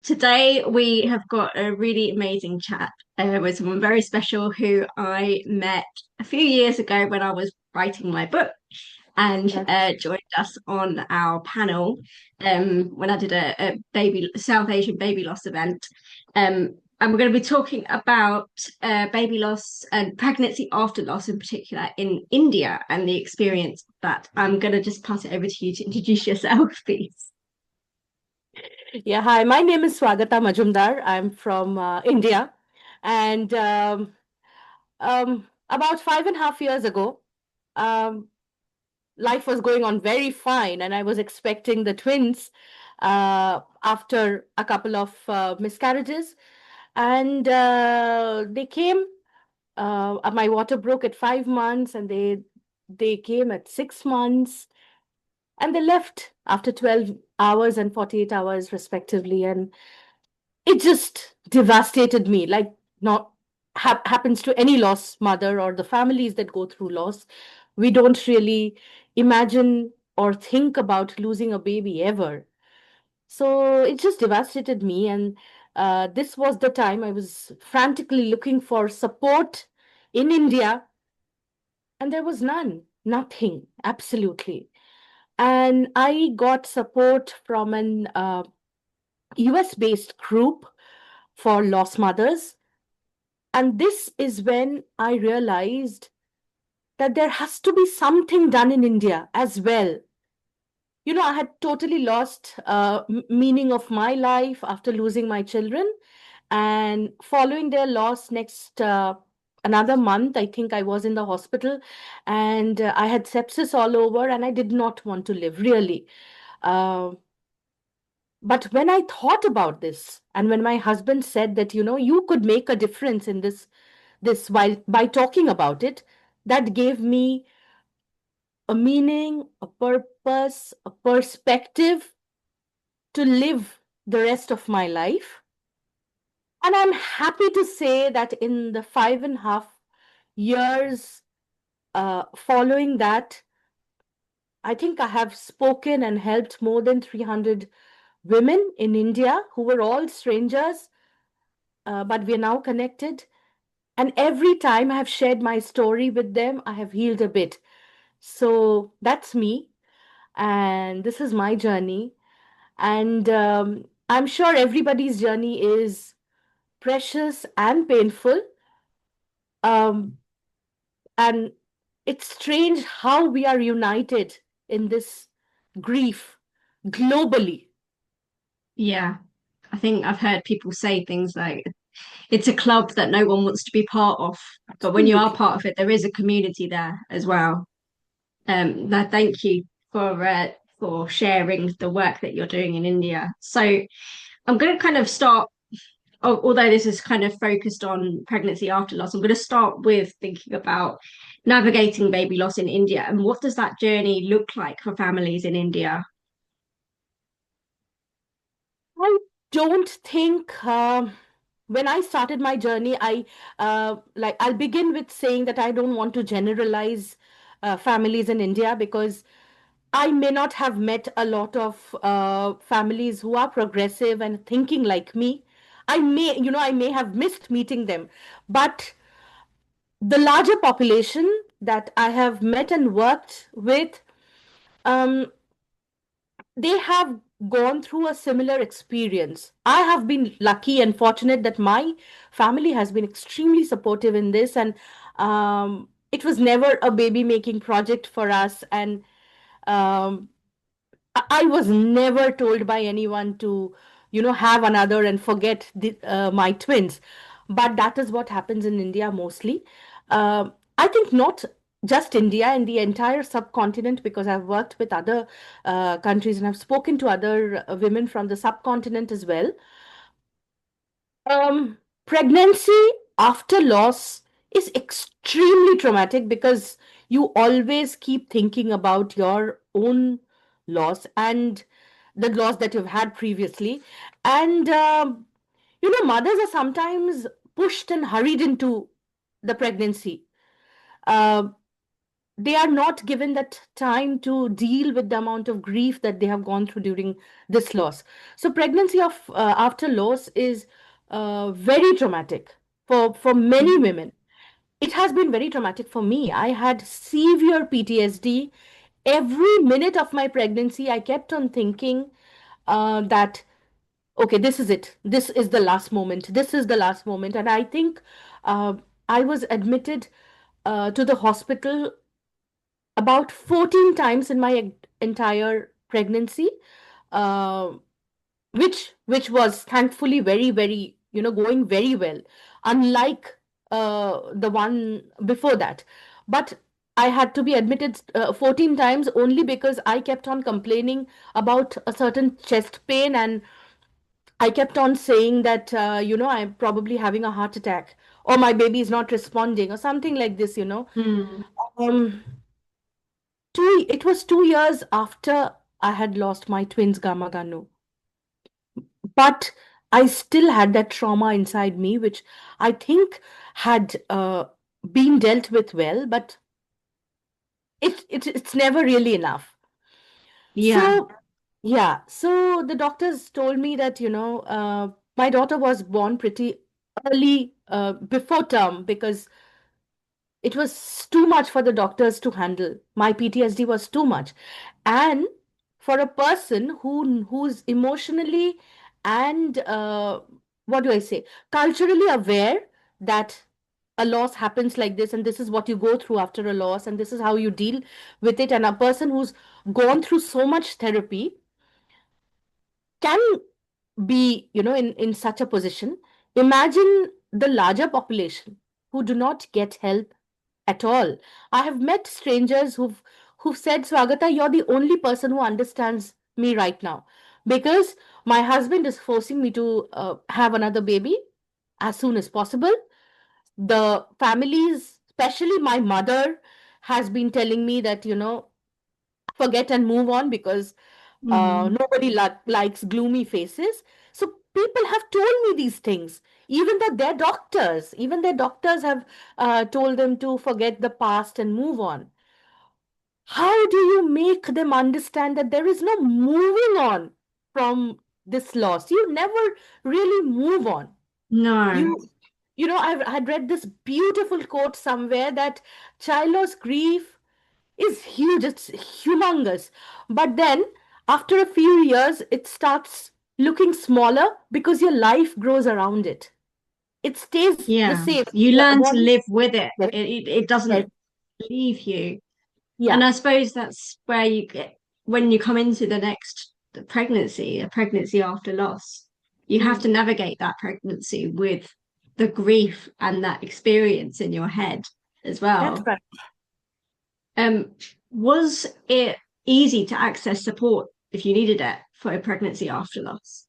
Today we have got a really amazing chat with someone very special who I met a few years ago when I was writing my book and Yes. joined us on our panel when I did a baby South Asian baby loss event. And we're going to be talking about baby loss and pregnancy after loss in particular in India and the experience of that. I'm going to just pass it over to you to introduce yourself, please. Yeah, hi. My name is Swagata Majumdar. I'm from India. And about 5.5 years ago, um, life was going on very fine, and I was expecting the twins after a couple of miscarriages. And they came. My water broke at 5 months, and they came at 6 months, and they left after 12 hours and 48 hours, respectively. And it just devastated me, like not happens to any lost mother or the families that go through loss. We don't really imagine or think about losing a baby ever. So it just devastated me. And this was the time I was frantically looking for support in India, and there was none, nothing, absolutely. And I got support from an US based group for lost mothers. And this is when I realized that there has to be something done in India as well. I had totally lost meaning of my life after losing my children, and following their loss next another month, I think I was in the hospital, and I had sepsis all over, and I did not want to live really. Uh, but when I thought about this, and when my husband said that, you could make a difference in this while by talking about it, that gave me a meaning, a purpose, a perspective to live the rest of my life. And I'm happy to say that in the 5.5 years following that, I think I have spoken and helped more than 300 women in India who were all strangers, but we are now connected. And every time I have shared my story with them, I have healed a bit. So that's me. And this is my journey. And I'm sure everybody's journey is precious and painful. Um, and it's strange how we are united in this grief globally. Yeah, I think I've heard people say things like it's a club that no one wants to be part of, but when you are Absolutely. part of it, there is a community there as well. Thank you for sharing the work that you're doing in India. So I'm going to kind of start, although this is kind of focused on pregnancy after loss. I'm going to start with thinking about navigating baby loss in India and what does that journey look like for families in India? I don't think when I started my journey, I'll begin with saying that I don't want to generalize families in India, because I may not have met a lot of families who are progressive and thinking like me. I may have missed meeting them, but the larger population that I have met and worked with, um, they have gone through a similar experience. I have been lucky and fortunate that my family has been extremely supportive in this, and it was never a baby making project for us. And um, I was never told by anyone to, have another and forget my twins. But that is what happens in India mostly. I think not just India, in the entire subcontinent, because I've worked with other countries and I've spoken to other women from the subcontinent as well. Pregnancy after loss is extremely traumatic, because you always keep thinking about your own loss and the loss that you've had previously. And, mothers are sometimes pushed and hurried into the pregnancy. Uh, they are not given that time to deal with the amount of grief that they have gone through during this loss. So pregnancy of after loss is very traumatic for many Mm. women. It has been very traumatic for me. I had severe PTSD. Every minute of my pregnancy, I kept on thinking that, okay, this is it. This is the last moment. This is the last moment. And I think uh, I was admitted to the hospital about 14 times in my entire pregnancy, uh, which was thankfully very, very, going very well, unlike the one before that. But I had to be admitted 14 times only because I kept on complaining about a certain chest pain, and I kept on saying that, I'm probably having a heart attack, or my baby is not responding, or something like this. Mm. Um, it was 2 years after I had lost my twins, Gamma Ganu. But I still had that trauma inside me, which I think had been dealt with well, but it's never really enough. Yeah. So, yeah, so the doctors told me that, my daughter was born pretty early, before term, because it was too much for the doctors to handle. My PTSD was too much. And for a person who's emotionally and what do I say, culturally aware that a loss happens like this, and this is what you go through after a loss, and this is how you deal with it, and a person who's gone through so much therapy can be, in such a position. Imagine the larger population who do not get help at all. I have met strangers who've said, Swagata, you're the only person who understands me right now, because my husband is forcing me to have another baby as soon as possible. The families, especially my mother, has been telling me that, forget and move on, because Mm. nobody likes gloomy faces. So people have told me these things, even their doctors have told them to forget the past and move on. How do you make them understand that there is no moving on from this loss? You never really move on. No. You you know i've had read this beautiful quote somewhere that child loss grief is huge, it's humongous. But then, after a few years, it starts looking smaller because your life grows around it. It stays the Yeah. same. You Your learn to body, live with it. yes, It yes, doesn't leave you. And yeah, I suppose that's where you get when you come into the pregnancy, a pregnancy after loss, you have mm, to navigate that pregnancy with the grief and that experience in your head as that's well. right. Um, was it easy to access support if you needed it for a pregnancy after loss?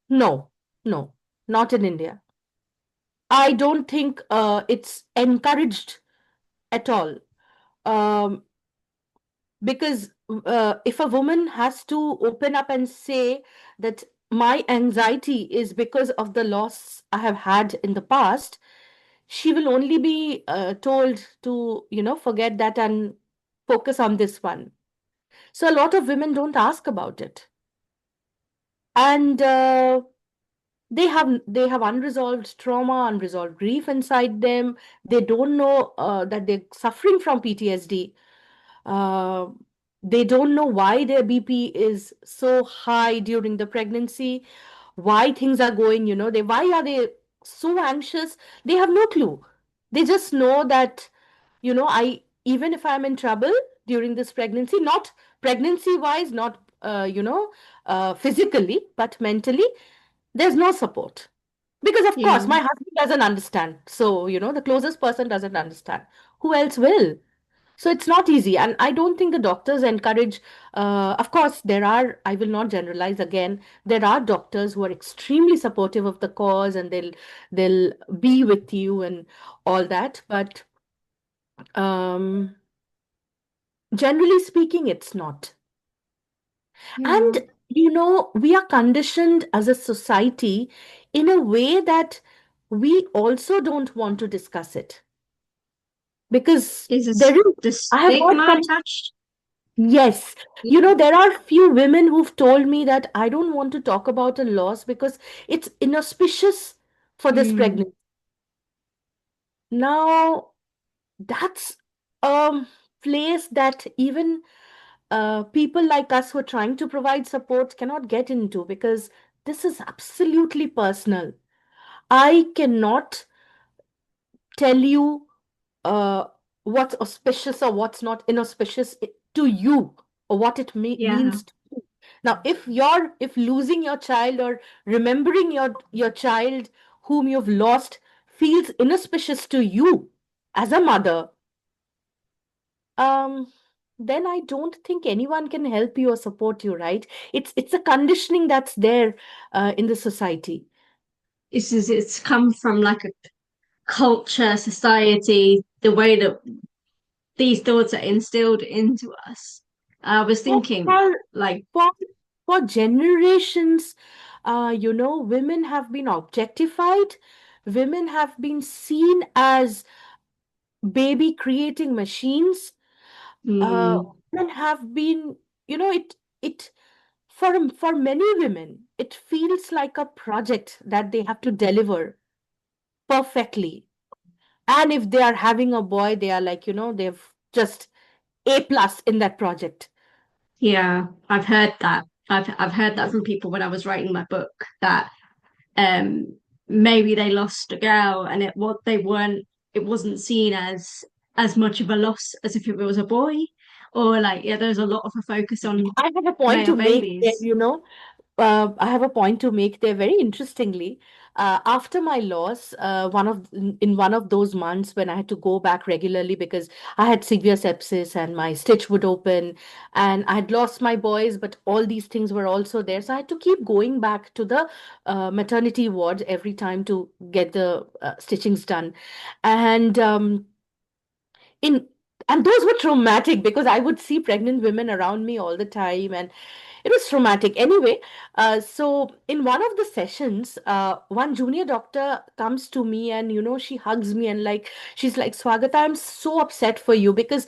No, no, not in India. I don't think it's encouraged at all. Um, because if a woman has to open up and say that my anxiety is because of the loss I have had in the past, she will only be told to, forget that and focus on this one. So a lot of women don't ask about it. And they have unresolved trauma, unresolved grief inside them. They don't know that they're suffering from PTSD. Uh, they don't know why their BP is so high during the pregnancy, why things are going, why are they so anxious? They have no clue. They just know that, even if I'm in trouble during this pregnancy, not pregnancy wise, not, physically, but mentally, there's no support. Because, of course, Yeah. my husband doesn't understand. So, the closest person doesn't understand. Who else will? So it's not easy. And I don't think the doctors encourage, of course, I will not generalize again, there are doctors who are extremely supportive of the cause, and they'll be with you and all that. But um, generally speaking, it's not. Yeah. And, we are conditioned as a society in a way that we also don't want to discuss it. because Is there is, the I have heard stigma from, attached? yes, Yeah. there are few women who've told me that I don't want to talk about a loss because it's inauspicious for this Mm, pregnancy. Now, that's a place that even people like us who are trying to provide support cannot get into, because this is absolutely personal. I cannot tell you uh, what's auspicious or what's not inauspicious to you, or what it yeah. means to you. Now, if losing your child or remembering your child whom you've lost feels inauspicious to you as a mother, um, then I don't think anyone can help you or support you, right? It's a conditioning that's there in the society. It's come from like a culture, society, the way that these thoughts are instilled into us. I was For thinking, for like, for, for generations, women have been objectified. Women have been seen as baby creating machines. Uh, mm, Women have been, it for many women, it feels like a project that they have to deliver perfectly. And if they are having a boy, they are like, they've just A plus in that project. yeah, I've heard that. I've heard that from people when I was writing my book that um maybe they lost a girl and it wasn't seen as much of a loss as if it was a boy, or like, yeah, there's a lot of a focus on I have a point male to make there, babies. I have a point to make there very interestingly. After my loss, in one of those months when I had to go back regularly because I had severe sepsis and my stitch would open, and I had lost my boys, but all these things were also there. So I had to keep going back to the maternity ward every time to get the stitchings done. And in and those were traumatic because I would see pregnant women around me all the time, and it was traumatic. Anyway, so in one of the sessions, one junior doctor comes to me and she hugs me and like she's like, Swagata, I'm so upset for you because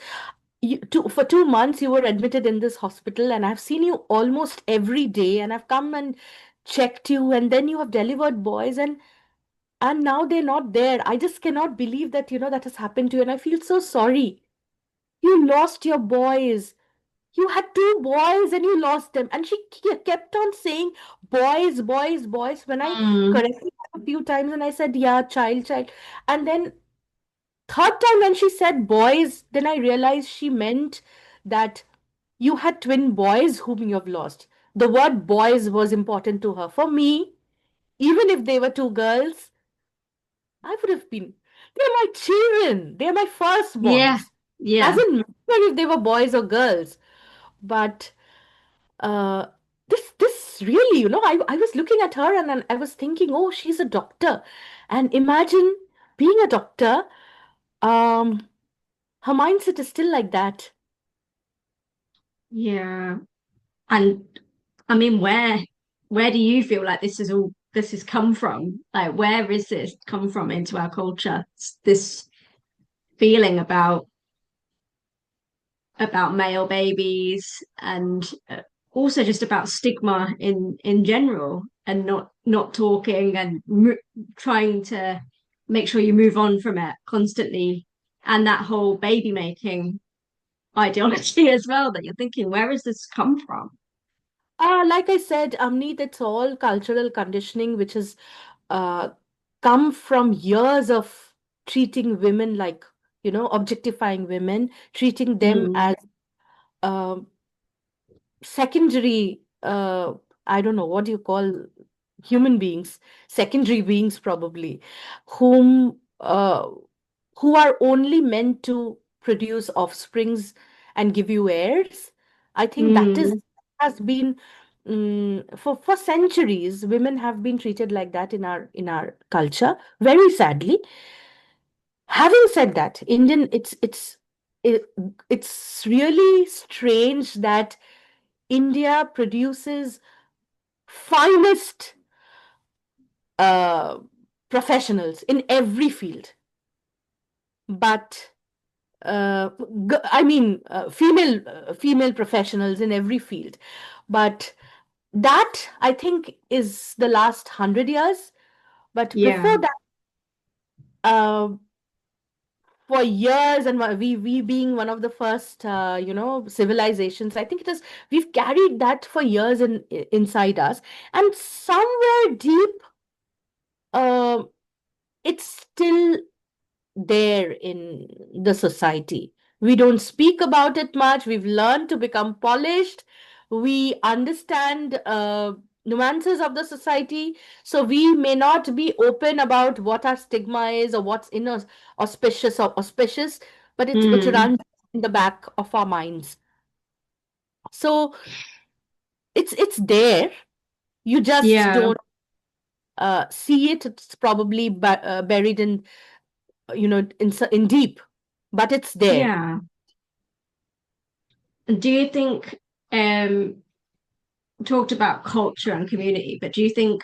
for 2 months you were admitted in this hospital and I've seen you almost every day and I've come and checked you, and then you have delivered boys, and now they're not there. I just cannot believe that that has happened to you, and I feel so sorry. You lost your boys. You had two boys and you lost them. And she kept on saying, boys, boys, boys. When I Mm, corrected her a few times and I said, yeah, child, child. And then third time when she said boys, then I realized she meant that you had twin boys whom you have lost. The word boys was important to her. For me, even if they were two girls, I would have been. They're my children. They're my yeah, firstborns. yeah, Doesn't matter if they were boys or girls. But uh, this really, I was looking at her and I was thinking, oh, she's a doctor. And imagine being a doctor, um, her mindset is still like that. yeah. And I mean, where do you feel like this has come from? Like, where is this come from into our culture? This feeling about male babies, and also just about stigma in general, and not talking and trying to make sure you move on from it constantly, and that whole baby making ideology as well, that you're thinking, where has this come from? Like I said, Amneet, it's all cultural conditioning, which has uh, come from years of treating women like, objectifying women, treating them Mm, as um secondary, I don't know, what do you call human beings, secondary beings probably, whom who are only meant to produce offsprings and give you heirs. I think that is mm, has been, for centuries women have been treated like that in our culture, very sadly. Having said that, Indian, it, it's really strange that India produces finest uh, professionals in every field, but uh, I mean, female professionals in every field. But that, I think, is the last 100 years. But Yeah. before that, uh, for years, and we being one of the first, civilizations, I think it is, we've carried that for years inside us, and somewhere deep, uh, it's still there in the society. We don't speak about it much. We've learned to become polished. We understand nuances of the society. So we may not be open about what our stigma is or what's auspicious or auspicious, but it Mm. runs in the back of our minds. So it's there. You just Yeah. don't see it. It's probably buried in, in deep, but it's there. Yeah. Do you think talked about culture and community, but do you think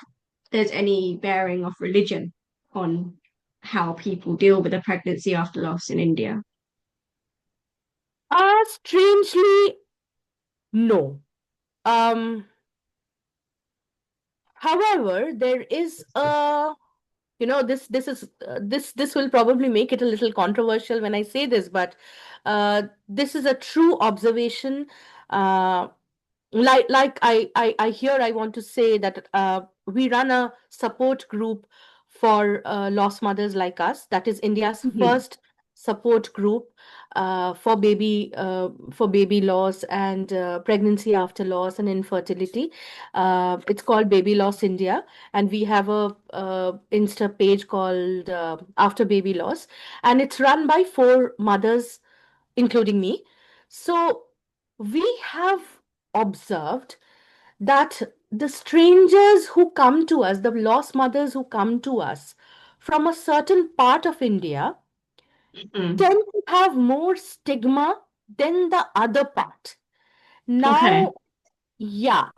there's any bearing of religion on how people deal with a pregnancy after loss in India? Strangely, no. Um, However, there is a, this will probably make it a little controversial when I say this, but this is a true observation. Uh, like I here I want to say that we run a support group for lost mothers like us. That is India's Mhm. first support group for baby loss and pregnancy after loss and infertility. It's called Baby Loss India, and we have a Insta page called After Baby Loss, and it's run by four mothers, including me. So we have observed that the strangers who come to us, the lost mothers who come to us from a certain part of India, Mm. tend to have more stigma than the other part. Okay. Now, yeah,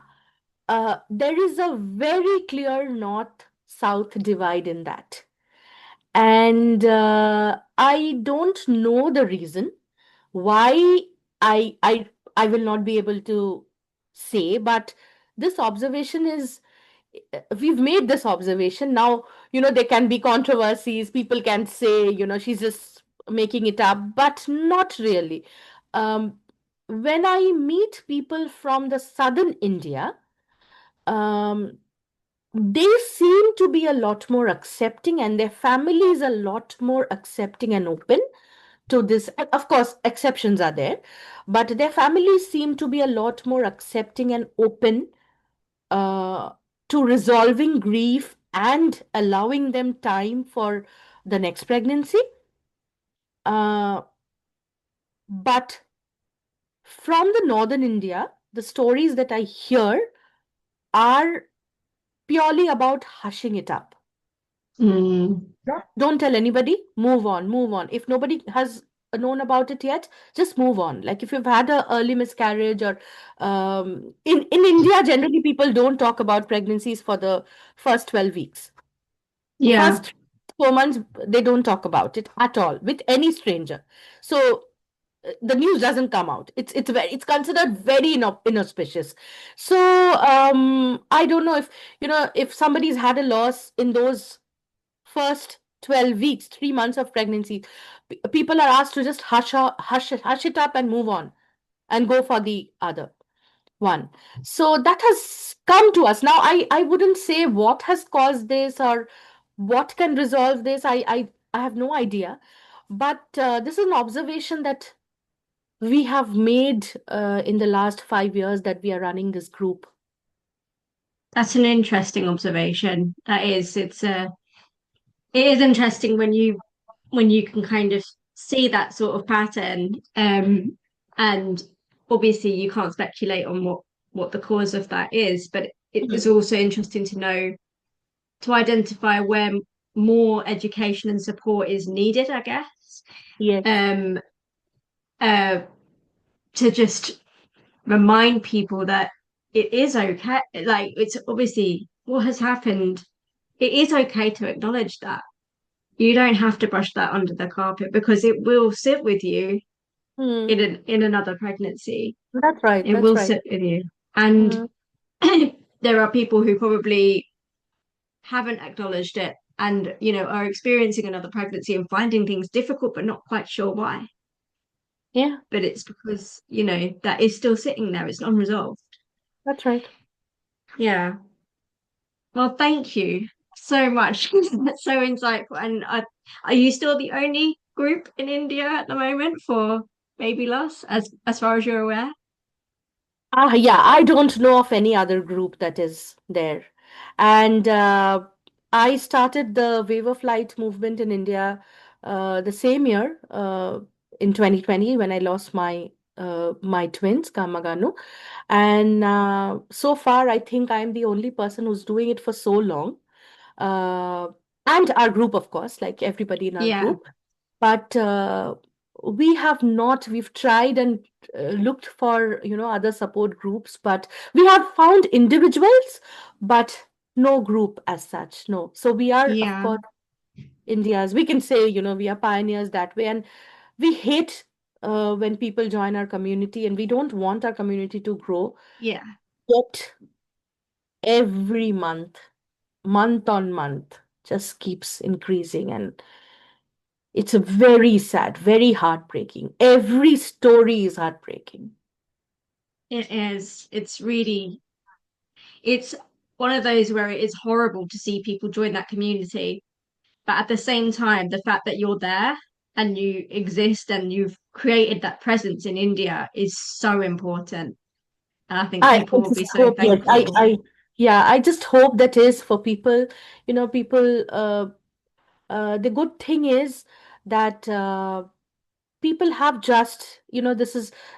there is a very clear north-south divide in that. And I don't know the reason why. I i i will not be able to say, but this observation is, we've made this observation. Now, there can be controversies. People can say, she's just making it up, but not really. um when I meet people from the southern India, um they seem to be a lot more accepting, and their family is a lot more accepting and open to this. Of course, exceptions are there, but their families seem to be a lot more accepting and open uh, to resolving grief and allowing them time for the next pregnancy. Uh, but from the northern India, the stories that I hear are purely about hushing it up. Mm. Don't tell anybody. Move on, move on. If nobody has known about it yet, just move on. Like if you've had an early miscarriage, or in India, generally people don't talk about pregnancies for the first 12 weeks. Yeah. First 4 months, they don't talk about it at all with any stranger. So the news doesn't come out. It's considered very inauspicious. So I don't know if, if somebody's had a loss in those first 12 weeks, 3 months of pregnancy, people are asked to just hush it up and move on and go for the other one. So that has come to us. Now, I wouldn't say what has caused this or what can resolve this. I have no idea. But this is an observation that we have made in the last 5 years that we are running this group. That's an interesting observation. That is, it is interesting when you can kind of see that sort of pattern. And obviously you can't speculate on what the cause of that is, but it is Mhm. also interesting to know to identify where more education and support is needed, I guess. Yes. Um, uh, to just remind people that it is okay. Like it's obviously what has happened. It is okay to acknowledge that, you don't have to brush that under the carpet because it will sit with you Hmm. in another pregnancy. That's right. It That's will right. sit with you. And Hmm. there are people who probably haven't acknowledged it and, are experiencing another pregnancy and finding things difficult but not quite sure why. Yeah, But it's because, that is still sitting there. It's unresolved. that's right. Yeah. Well, thank you so much. That's so insightful. And are you still the only group in India at the moment for baby loss, as far as you're aware? Yeah, I don't know of any other group that is there. And I started the Wave of Light movement in India the same year, in 2020, when I lost my twins, Kamaganu. And so far, I think I'm the only person who's doing it for so long. Uh, and our group, of course, like everybody in our Yeah, group. But we have not, we've tried and looked for, other support groups, but we have found individuals, but no group as such, no. So we are, of yeah, course, India's, we can say, we are pioneers that way. And we hate when people join our community, and we don't want our community to grow. yeah. Yet every month, month on month, just keeps increasing. And it's a very sad, very heartbreaking. Every story is heartbreaking. It is. It's one of those where it is horrible to see people join that community. But at the same time, the fact that you're there and you exist and you've created that presence in India is so important. And I think I people will be just so hope, yes, thankful. yeah, I just hope that is for people, people, the good thing is that people have just, this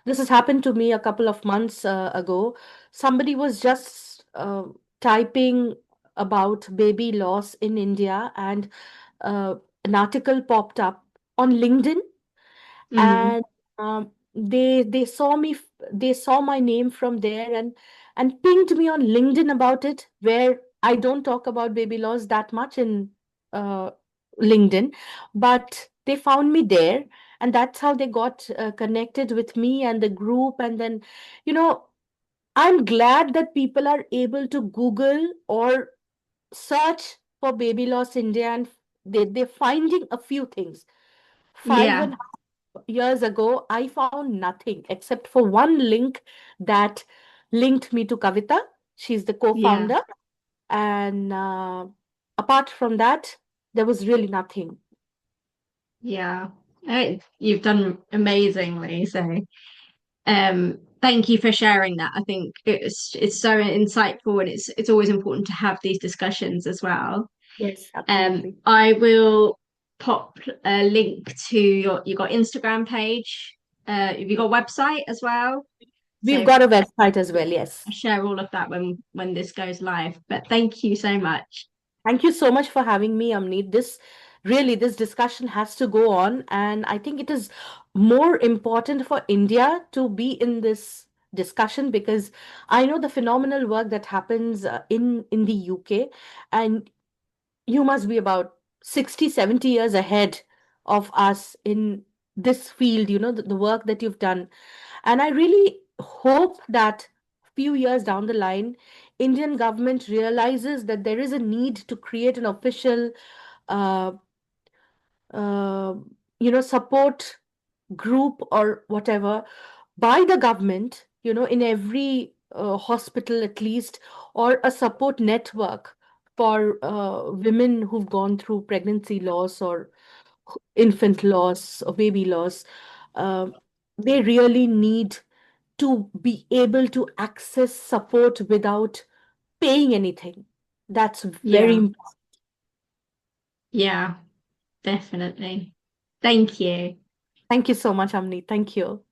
has happened to me a couple of months ago. Somebody was just typing about baby loss in India, and uh, an article popped up on LinkedIn, Mm, and they saw me, they saw my name from there, and pinged me on LinkedIn about it, where I don't talk about baby loss that much in uh, LinkedIn, but they found me there, and that's how they got connected with me and the group. And then, you know I'm glad that people are able to Google or search for baby loss India, and they're finding a few things. Five yeah, and years ago, I found nothing except for one link that linked me to Kavita. She's the yeah, co-founder. And apart from that, there was really nothing. yeah. You've done amazingly. So, thank you for sharing that. I think it's so insightful, and it's always important to have these discussions as well. Yes, absolutely. I will pop a link to you got Instagram page. Have you got a website as well? We've So got a website as well. I'll Yes. share all of that when this goes live. But thank you so much. Thank you so much for having me, Amneet. This discussion has to go on, and I think it is more important for India to be in this discussion, because I know the phenomenal work that happens in the UK, and you must be about 60, 70 years ahead of us in this field, the work that you've done. And I really hope that few years down the line, Indian government realizes that there is a need to create an official, uh, uh, support group or whatever by the government, in every hospital at least, or a support network for women who've gone through pregnancy loss or infant loss or baby loss. Uh, they really need to be able to access support without paying anything. That's very Yeah, important. yeah, definitely. Thank you. Thank you so much, Amni. Thank you.